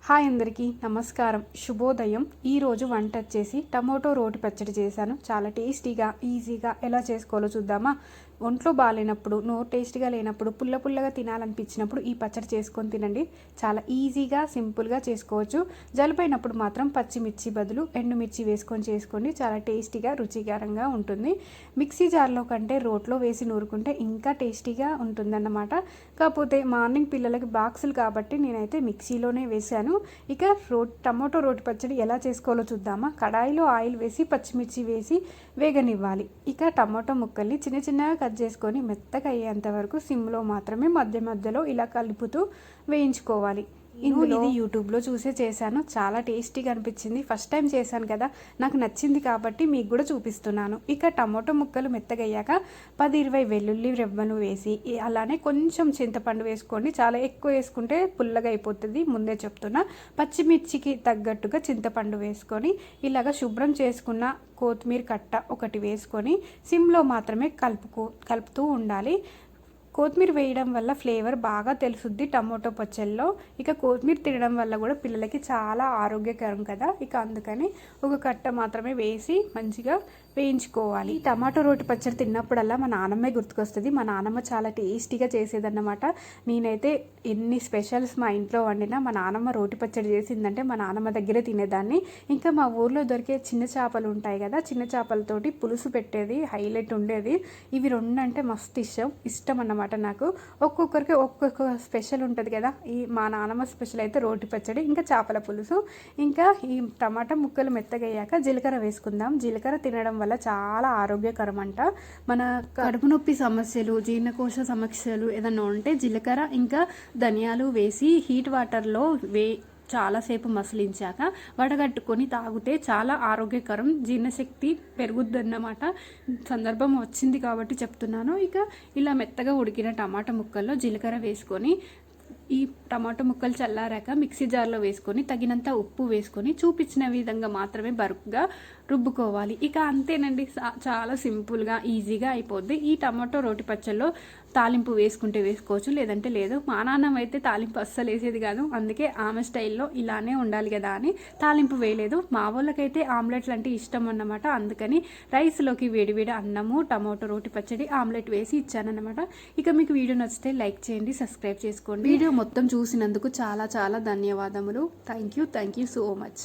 Hi అందరికీ నమస్కారం, శుభోదయం. ఈరోజు వంట వచ్చేసి టమోటో రోటి పచ్చడి చేశాను. చాలా టేస్టీగా ఈజీగా ఎలా చేసుకోవాలో చూద్దామా. ఒంట్లో బాగాలేనప్పుడు, నోరు టేస్టీగా లేనప్పుడు, పుల్లగా తినాలనిపించినప్పుడు ఈ పచ్చడి చేసుకొని తినండి. చాలా ఈజీగా సింపుల్గా చేసుకోవచ్చు. జలుబైనప్పుడు మాత్రం పచ్చిమిర్చి బదులు ఎండుమిర్చి వేసుకొని చేసుకోండి. చాలా టేస్టీగా రుచికరంగా ఉంటుంది. మిక్సీ జార్లో కంటే రోట్లో వేసి నూరుకుంటే ఇంకా టేస్టీగా ఉంటుందన్నమాట. కాకపోతే మార్నింగ్ పిల్లలకి బాక్సులు కాబట్టి నేనైతే మిక్సీలోనే వేశాను. ఇక టమోటో రోటి పచ్చడి ఎలా చేసుకోవాలో చూద్దామా. కడాయిలో ఆయిల్ వేసి పచ్చిమిర్చి వేసి వేగనివ్వాలి. ఇక టమోటో ముక్కల్ని చిన్నగా కట్ చేసుకొని మెత్తగా అయ్యేంత వరకు సిమ్లో మాత్రమే మధ్యలో ఇలా కలుపుతూ వేయించుకోవాలి. ఇది యూట్యూబ్లో చూసే చేశాను. చాలా టేస్టీగా అనిపించింది. ఫస్ట్ టైం చేశాను కదా, నాకు నచ్చింది కాబట్టి మీకు కూడా చూపిస్తున్నాను. ఇక టమోటో ముక్కలు మెత్తగయ్యాక 10-20 వెల్లుల్లి రెబ్బను వేసి అలానే కొంచెం చింతపండు వేసుకోండి. చాలా ఎక్కువ వేసుకుంటే పుల్లగా అయిపోతుంది, ముందే చెప్తున్నా. పచ్చిమిర్చికి తగ్గట్టుగా చింతపండు వేసుకొని ఇలాగ శుభ్రం చేసుకున్న కొత్తిమీర కట్ట ఒకటి వేసుకొని సిమ్లో మాత్రమే కలుపుతూ ఉండాలి. కొత్తిమీర వేయడం వల్ల ఫ్లేవర్ బాగా తెలుసుద్ది టమోటో పచ్చళ్ళలో. ఇక కొత్తిమీర తినడం వల్ల కూడా పిల్లలకి చాలా ఆరోగ్యకరం కదా, ఇక అందుకని ఒక కట్ట మాత్రమే వేసి మంచిగా వేయించుకోవాలి. టమాటో రోటి పచ్చడి తిన్నప్పుడల్లా మా నాన్నమ్మే గుర్తుకొస్తుంది. మా నాన్నమ్మ చాలా టేస్టీగా చేసేదన్నమాట. నేనైతే ఎన్ని స్పెషల్స్ మా ఇంట్లో వండినా మా నాన్నమ్మ రోటి పచ్చడి చేసిందంటే మా నాన్నమ్మ దగ్గరే తినేదాన్ని. ఇంకా మా ఊర్లో దొరికే చిన్న చేపలు ఉంటాయి కదా, చిన్న చేపలతోటి పులుసు పెట్టేది హైలైట్ ఉండేది. ఇవి రెండు అంటే మస్తు ఇష్టం అన్నమాట నాకు. ఒక్కొక్కరికి ఒక్కొక్క స్పెషల్ ఉంటుంది కదా. మా నాన్నమ్మ స్పెషల్ అయితే రోటి పచ్చడి, ఇంకా చేపల పులుసు. ఇంకా ఈ టమాటా ముక్కలు మెత్తగయ్యాక జీలకర్ర వేసుకుందాం. జీలకర్ర తినడం వల్ల చాలా ఆరోగ్యకరం అంట. మన కడుపు నొప్పి సమస్యలు, జీర్ణకోశ సమస్యలు ఏదన్నా ఉంటే జీలకర్ర ఇంకా ధనియాలు వేసి హీట్ వాటర్లో చాలాసేపు మసిలించాక వడగట్టుకొని తాగితే చాలా ఆరోగ్యకరం, జీర్ణశక్తి పెరుగుద్దన్నమాట. సందర్భం వచ్చింది కాబట్టి చెప్తున్నాను. ఇక ఇలా మెత్తగా ఉడికిన టమాటా ముక్కల్లో జీలకర్ర వేసుకొని ఈ టమాటో ముక్కలు చల్లారాక మిక్సీ జార్లో వేసుకొని తగినంత ఉప్పు వేసుకొని చూపించిన విధంగా మాత్రమే బరుకుగా రుబ్బుకోవాలి. ఇక అంతేనండి, చాలా సింపుల్గా ఈజీగా అయిపోద్ది. ఈ టమాటో రోటి పచ్చళ్ళలో తాలింపు వేసుకుంటే వేసుకోవచ్చు, లేదంటే లేదు. మా నాన్నమ్మ అయితే తాలింపు అస్సలు వేసేది కాదు, అందుకే ఆమె స్టైల్లో ఇలానే ఉండాలి కదా అని తాలింపు వేయలేదు. మా వాళ్ళకైతే ఆమ్లెట్లు అంటే ఇష్టం అన్నమాట. అందుకని రైస్లోకి వేడివేడి అన్నము టమాటో రోటి పచ్చడి ఆమ్లెట్ వేసి ఇచ్చానన్నమాట. ఇక మీకు వీడియో నచ్చితే లైక్ చేయండి, సబ్స్క్రైబ్ చేసుకోండి. వీడియో మొత్తం చూసినందుకు చాలా ధన్యవాదములు. Thank you so much.